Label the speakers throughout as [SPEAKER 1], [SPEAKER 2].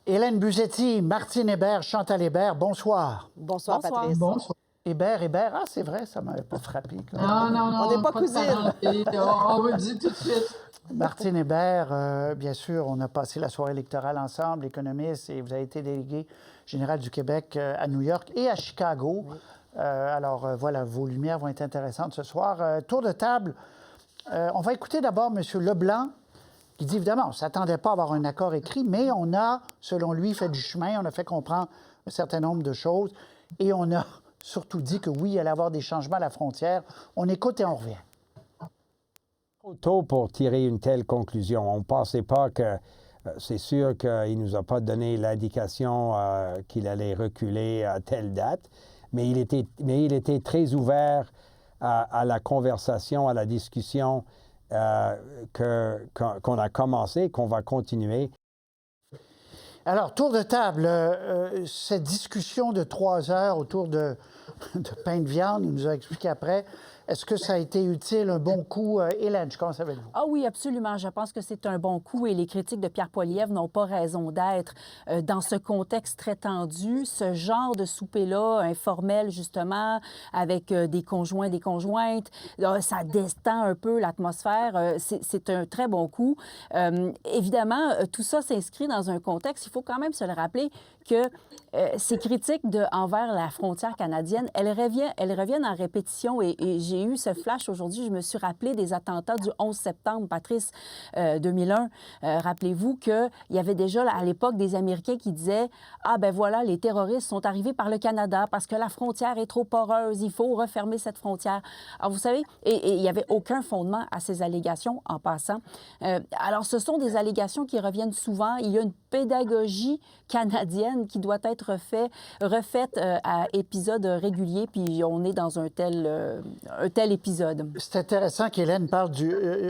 [SPEAKER 1] Hélène Buzetti, Martine Hébert, Chantal Hébert, bonsoir.
[SPEAKER 2] Bonsoir, Patrice.
[SPEAKER 3] Bonsoir.
[SPEAKER 1] Hébert, ah c'est vrai, ça ne m'avait pas frappé.
[SPEAKER 3] Non,
[SPEAKER 2] On n'est pas cousines.
[SPEAKER 3] On vous le dit tout de suite.
[SPEAKER 1] Martine Hébert, bien sûr, on a passé la soirée électorale ensemble, économiste, et vous avez été délégué général du Québec à New York et à Chicago. Oui. Alors, voilà, vos lumières vont être intéressantes ce soir. Tour de table, on va écouter d'abord M. Leblanc, qui dit, évidemment, on ne s'attendait pas à avoir un accord écrit, mais on a, selon lui, fait du chemin, on a fait comprendre un certain nombre de choses, et on a surtout dit que oui, il allait y avoir des changements à la frontière. On écoute et on revient.
[SPEAKER 4] Trop tôt pour tirer une telle conclusion. On ne pensait pas que... c'est sûr qu'il ne nous a pas donné l'indication qu'il allait reculer à telle date, mais il était très ouvert à la conversation, à la discussion qu'on a commencé, qu'on va continuer.
[SPEAKER 1] Alors, tour de table, cette discussion de 3 heures autour de pain de viande, il nous a expliqué après. Est-ce que ça a été utile, un bon coup? Hélène, je commence avec vous.
[SPEAKER 5] Ah oui, absolument. Je pense que c'est un bon coup et les critiques de Pierre Poilievre n'ont pas raison d'être dans ce contexte très tendu. Ce genre de souper-là, informel justement, avec des conjoints, des conjointes, ça détend un peu l'atmosphère. C'est un très bon coup. Évidemment, tout ça s'inscrit dans un contexte, il faut quand même se le rappeler, que ces critiques envers la frontière canadienne, elles reviennent en répétition et j'ai eu ce flash aujourd'hui. Je me suis rappelé des attentats du 11 septembre, Patrice, 2001. Rappelez-vous qu'il y avait déjà à l'époque des Américains qui disaient « Ah ben voilà, les terroristes sont arrivés par le Canada parce que la frontière est trop poreuse, il faut refermer cette frontière. » Alors vous savez, et il n'y avait aucun fondement à ces allégations en passant. Alors ce sont des allégations qui reviennent souvent. Il y a une pédagogie canadienne qui doit être refaite à épisodes réguliers, puis on est dans un tel épisode.
[SPEAKER 1] C'est intéressant qu'Hélène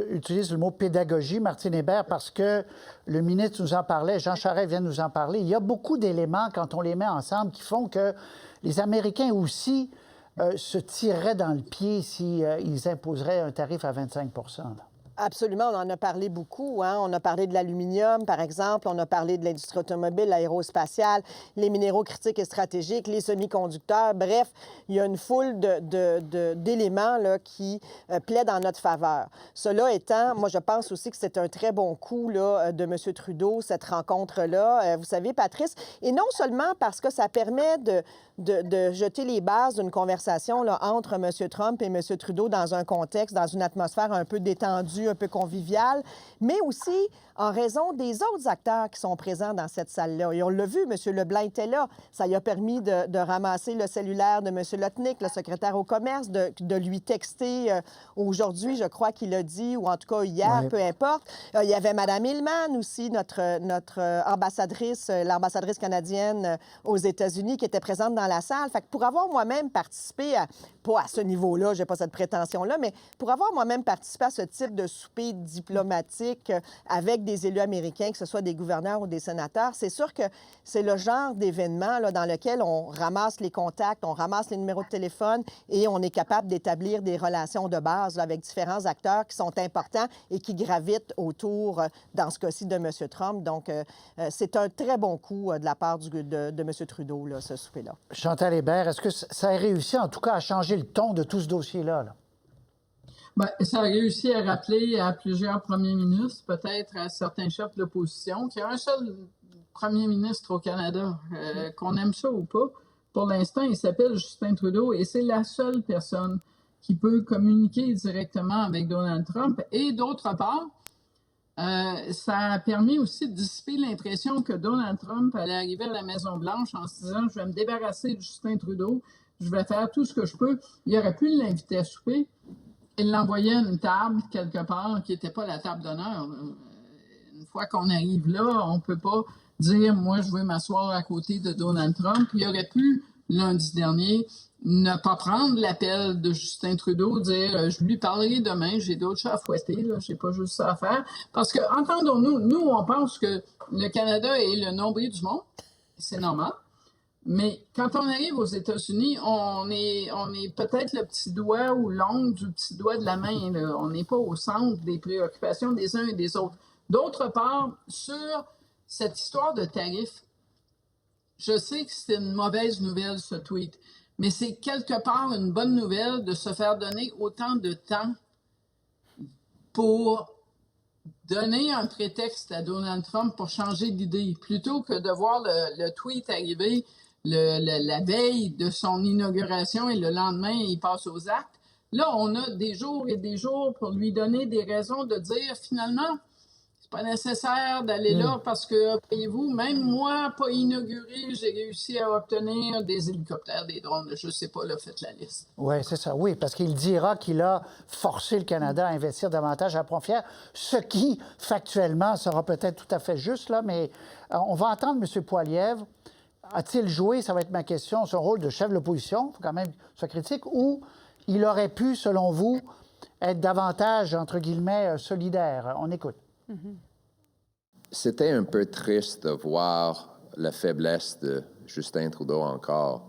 [SPEAKER 1] utilise le mot pédagogie, Martine Hébert, parce que le ministre nous en parlait, Jean Charest vient de nous en parler. Il y a beaucoup d'éléments, quand on les met ensemble, qui font que les Américains aussi se tireraient dans le pied s'ils imposeraient un tarif à 25 %.
[SPEAKER 2] Absolument, on en a parlé beaucoup. Hein? On a parlé de l'aluminium, par exemple. On a parlé de l'industrie automobile, l'aérospatiale, les minéraux critiques et stratégiques, les semi-conducteurs. Bref, il y a une foule d'éléments là, qui plaident en notre faveur. Cela étant, moi, je pense aussi que c'est un très bon coup là, de M. Trudeau, cette rencontre-là. Vous savez, Patrice, et non seulement parce que ça permet de jeter les bases d'une conversation là, entre M. Trump et M. Trudeau dans un contexte, dans une atmosphère un peu détendue, un peu convivial, mais aussi en raison des autres acteurs qui sont présents dans cette salle-là. Et on l'a vu, M. Leblanc était là. Ça lui a permis de ramasser le cellulaire de M. Lotnick, le secrétaire au commerce, de lui texter aujourd'hui, je crois qu'il a dit, ou en tout cas hier, peu importe. Il y avait Mme Hillman aussi, notre ambassadrice, l'ambassadrice canadienne aux États-Unis, qui était présente dans la salle. Fait que pour avoir moi-même participé pas à ce niveau-là, je n'ai pas cette prétention-là, mais pour avoir moi-même participé à ce type de souper diplomatique avec des élus américains, que ce soit des gouverneurs ou des sénateurs, c'est sûr que c'est le genre d'événement là, dans lequel on ramasse les contacts, on ramasse les numéros de téléphone et on est capable d'établir des relations de base là, avec différents acteurs qui sont importants et qui gravitent autour, dans ce cas-ci, de M. Trump. Donc, c'est un très bon coup de la part de M. Trudeau, là, ce souper-là.
[SPEAKER 1] Chantal Hébert, est-ce que ça a réussi, en tout cas, à changer le ton de tout ce dossier-là? Là?
[SPEAKER 3] Bien, ça a réussi à rappeler à plusieurs premiers ministres, peut-être à certains chefs de l'opposition, qu'il y a un seul premier ministre au Canada, qu'on aime ça ou pas. Pour l'instant, il s'appelle Justin Trudeau et c'est la seule personne qui peut communiquer directement avec Donald Trump. Et d'autre part, ça a permis aussi de dissiper l'impression que Donald Trump allait arriver à la Maison-Blanche en se disant « Je vais me débarrasser de Justin Trudeau, je vais faire tout ce que je peux ». Il aurait pu l'inviter à souper. Il l'envoyait à une table quelque part qui n'était pas la table d'honneur. Une fois qu'on arrive là, on ne peut pas dire « Moi, je veux m'asseoir à côté de Donald Trump ». Il aurait pu, lundi dernier, ne pas prendre l'appel de Justin Trudeau, dire « Je lui parlerai demain, j'ai d'autres chats à fouetter, là, j'ai pas juste ça à faire ». Parce que, entendons-nous, nous, on pense que le Canada est le nombril du monde. C'est normal. Mais quand on arrive aux États-Unis, on est peut-être le petit doigt ou l'ongle du petit doigt de la main. Là. On n'est pas au centre des préoccupations des uns et des autres. D'autre part, sur cette histoire de tarifs, je sais que c'est une mauvaise nouvelle, ce tweet, mais c'est quelque part une bonne nouvelle de se faire donner autant de temps pour donner un prétexte à Donald Trump pour changer d'idée, plutôt que de voir le tweet arriver la veille de son inauguration et le lendemain, il passe aux actes. Là, on a des jours et des jours pour lui donner des raisons de dire, finalement, c'est pas nécessaire d'aller là parce que, voyez-vous, même moi, pas inauguré, j'ai réussi à obtenir des hélicoptères, des drones, je sais pas, là, faites la liste.
[SPEAKER 1] Oui, c'est ça, oui, parce qu'il dira qu'il a forcé le Canada à investir davantage à Pont-Fier, ce qui, factuellement, sera peut-être tout à fait juste, là, mais on va entendre M. Poilievre. A-t-il joué, ça va être ma question, son rôle de chef de l'opposition, il faut quand même soit critique, ou il aurait pu, selon vous, être davantage, entre guillemets, solidaire? On écoute.
[SPEAKER 6] C'était un peu triste de voir la faiblesse de Justin Trudeau encore.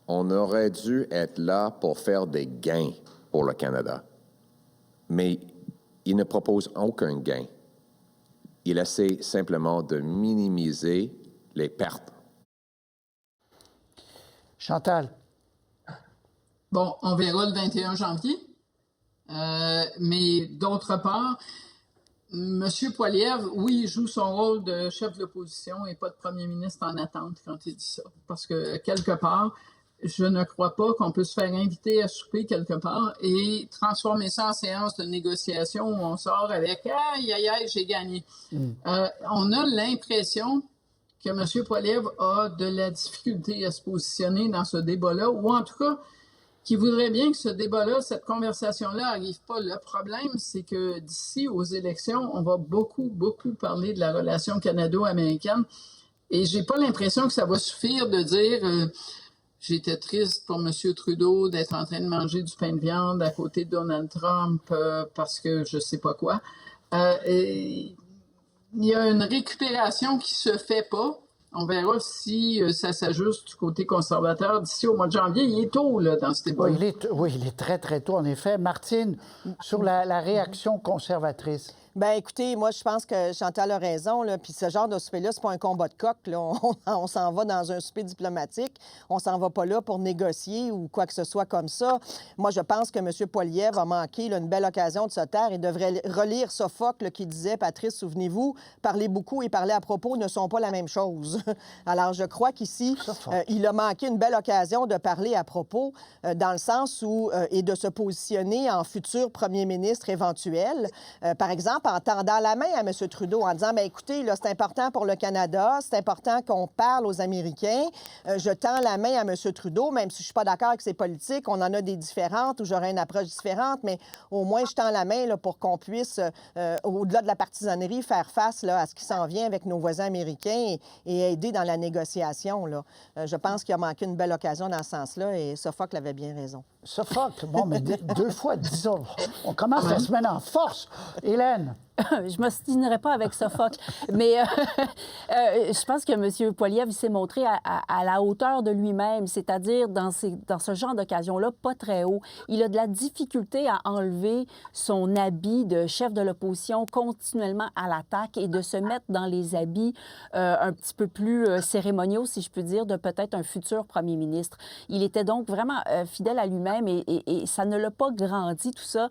[SPEAKER 6] On aurait dû être là pour faire des gains pour le Canada. Mais il ne propose aucun gain. Il essaie simplement de minimiser les pertes.
[SPEAKER 1] Chantal.
[SPEAKER 3] Bon, on verra le 21 janvier. Mais d'autre part, M. Poilievre, oui, il joue son rôle de chef de l'opposition et pas de premier ministre en attente quand il dit ça. Parce que, quelque part, je ne crois pas qu'on peut se faire inviter à souper quelque part et transformer ça en séance de négociation où on sort avec « Aïe, aïe, aïe, j'ai gagné ». On a l'impression que M. Poilievre a de la difficulté à se positionner dans ce débat-là, ou en tout cas, qui voudrait bien que ce débat-là, cette conversation-là n'arrive pas. Le problème, c'est que d'ici aux élections, on va beaucoup, beaucoup parler de la relation canado-américaine. Et j'ai pas l'impression que ça va suffire de dire j'étais triste pour M. Trudeau d'être en train de manger du pain de viande à côté de Donald Trump parce que je sais pas quoi. Il y a une récupération qui se fait pas. On verra si ça s'ajuste du côté conservateur d'ici au mois de janvier. Il est tôt là, dans ce débat.
[SPEAKER 1] Oui, il est très, très tôt, en effet. Martine, sur la réaction conservatrice.
[SPEAKER 2] Bien, écoutez, moi, je pense que Chantal a raison, là. Puis ce genre de souper-là, c'est pas un combat de coq, là. On s'en va dans un souper diplomatique. On s'en va pas là pour négocier ou quoi que ce soit comme ça. Moi, je pense que M. Poilievre a manqué là, une belle occasion de se taire. Il devrait relire Sophocle là, qui disait, Patrice, souvenez-vous, parler beaucoup et parler à propos ne sont pas la même chose. Alors, je crois qu'ici, il a manqué une belle occasion de parler à propos, dans le sens où, et de se positionner en futur premier ministre éventuel. Par exemple, en tendant la main à M. Trudeau, en disant, bien, écoutez, là, c'est important pour le Canada, c'est important qu'on parle aux Américains. Je tends la main à M. Trudeau, même si je ne suis pas d'accord avec ses politiques, on en a des différentes ou j'aurais une approche différente, mais au moins, je tends la main là, pour qu'on puisse, au-delà de la partisanerie, faire face là, à ce qui s'en vient avec nos voisins américains et aider dans la négociation. Là. Je pense qu'il a manqué une belle occasion dans ce sens-là et Sophocle avait bien raison.
[SPEAKER 1] Sophocle, bon, mais 2 fois, disons, on commence la semaine en force. Hélène?
[SPEAKER 5] Je ne m'ostinerai pas avec Sophocle, mais je pense que M. Poilievre s'est montré à la hauteur de lui-même, c'est-à-dire dans ce genre d'occasion-là, pas très haut. Il a de la difficulté à enlever son habit de chef de l'opposition continuellement à l'attaque et de se mettre dans les habits un petit peu plus cérémoniaux, si je peux dire, de peut-être un futur premier ministre. Il était donc vraiment fidèle à lui-même et ça ne l'a pas grandi, tout ça.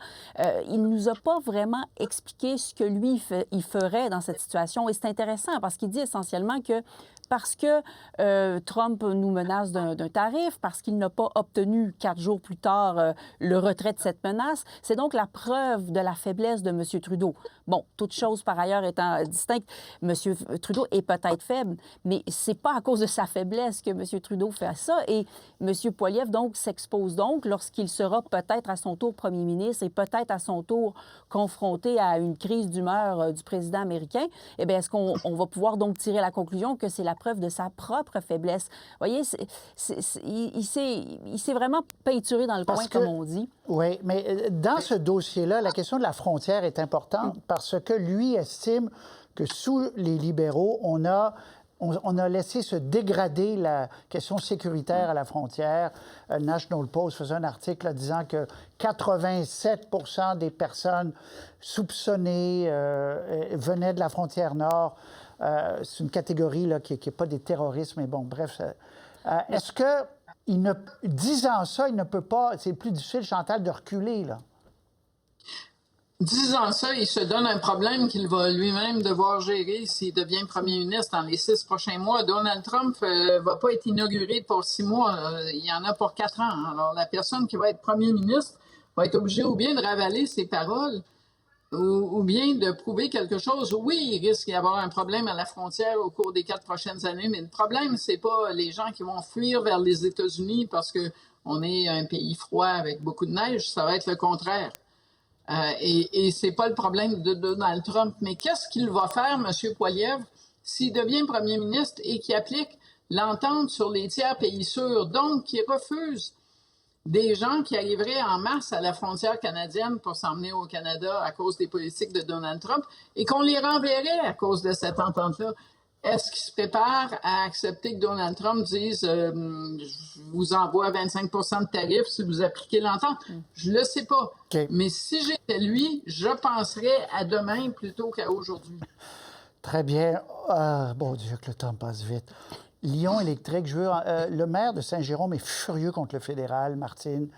[SPEAKER 5] Il ne nous a pas vraiment expliqué ce que lui, il ferait dans cette situation. Et c'est intéressant parce qu'il dit essentiellement que parce que Trump nous menace d'un tarif, parce qu'il n'a pas obtenu 4 jours plus tard le retrait de cette menace, c'est donc la preuve de la faiblesse de M. Trudeau. Bon, toute chose par ailleurs étant distincte, M. Trudeau est peut-être faible, mais c'est pas à cause de sa faiblesse que M. Trudeau fait ça. Et M. Poilievre, donc, s'expose donc lorsqu'il sera peut-être à son tour premier ministre et peut-être à son tour confronté à une crise d'humeur du président américain. Eh bien, est-ce qu'on va pouvoir donc tirer la conclusion que c'est la preuve de sa propre faiblesse? Vous voyez, il s'est vraiment peinturé dans le coin, comme on dit.
[SPEAKER 1] Oui, mais dans ce dossier-là, la question de la frontière est importante parce que lui estime que sous les libéraux, on a on a laissé se dégrader la question sécuritaire à la frontière. Le National Post faisait un article là, disant que 87 des personnes soupçonnées venaient de la frontière nord. C'est une catégorie là, qui n'est pas des terroristes, mais bon, bref. Est-ce que, disant ça, il ne peut pas... C'est plus difficile, Chantal, de reculer, là.
[SPEAKER 3] Disant ça, il se donne un problème qu'il va lui-même devoir gérer s'il devient premier ministre dans les 6 prochains mois. Donald Trump ne va pas être inauguré pour 6 mois. Il y en a pour 4 ans. Alors, la personne qui va être premier ministre va être obligée ou bien de ravaler ses paroles ou bien de prouver quelque chose. Oui, il risque d'y avoir un problème à la frontière au cours des 4 prochaines années, mais le problème, c'est pas les gens qui vont fuir vers les États-Unis parce qu'on est un pays froid avec beaucoup de neige. Ça va être le contraire. Et c'est pas le problème de Donald Trump. Mais qu'est-ce qu'il va faire, M. Poilievre, s'il devient premier ministre et qu'il applique l'entente sur les tiers pays sûrs, donc qui refuse des gens qui arriveraient en masse à la frontière canadienne pour s'emmener au Canada à cause des politiques de Donald Trump et qu'on les renverrait à cause de cette entente-là? Est-ce qu'il se prépare à accepter que Donald Trump dise je vous envoie 25 de tarifs si vous appliquez l'entente? Je ne le sais pas.
[SPEAKER 1] Okay.
[SPEAKER 3] Mais si j'étais lui, je penserais à demain plutôt qu'à aujourd'hui.
[SPEAKER 1] Très bien. Bon Dieu, que le temps passe vite. Lyon électrique, le maire de Saint-Jérôme est furieux contre le fédéral, Martine,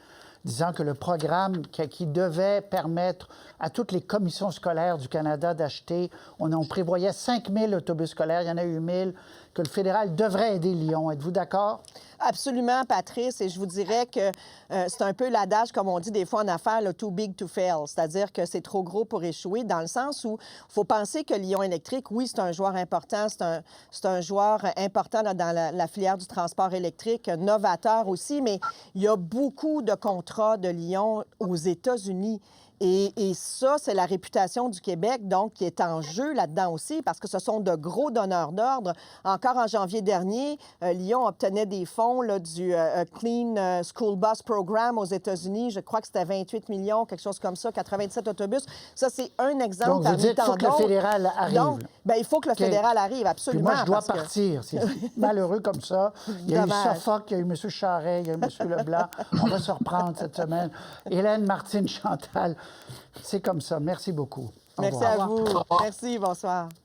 [SPEAKER 1] disant que le programme qui devait permettre à toutes les commissions scolaires du Canada d'acheter, on prévoyait 5 000 autobus scolaires, il y en a eu 1 000, que le fédéral devrait aider Lyon. Êtes-vous d'accord?
[SPEAKER 2] Absolument, Patrice. Et je vous dirais que c'est un peu l'adage, comme on dit des fois en affaires, le too big to fail. C'est-à-dire que c'est trop gros pour échouer, dans le sens où il faut penser que Lyon électrique, oui, c'est un joueur important. C'est un joueur important là, dans la filière du transport électrique, novateur aussi, mais il y a beaucoup de contrats de Lyon aux États-Unis. Et ça, c'est la réputation du Québec, donc, qui est en jeu là-dedans aussi, parce que ce sont de gros donneurs d'ordre. Encore en janvier dernier, Lyon obtenait des fonds là, du Clean School Bus Program aux États-Unis. Je crois que c'était 28 millions, quelque chose comme ça, 97 autobus. Ça, c'est un exemple.
[SPEAKER 1] Donc, vous dites qu'il faut que le fédéral arrive.
[SPEAKER 2] Donc, bien, il faut que le fédéral arrive, absolument.
[SPEAKER 1] Puis moi, je dois partir. C'est malheureux comme ça. Il y a eu Suffolk, il y a eu M. Charret, il y a eu M. Leblanc. On va se reprendre cette semaine. Hélène, Martine, Chantal, c'est comme ça. Merci beaucoup.
[SPEAKER 2] Merci à vous. Merci, bonsoir.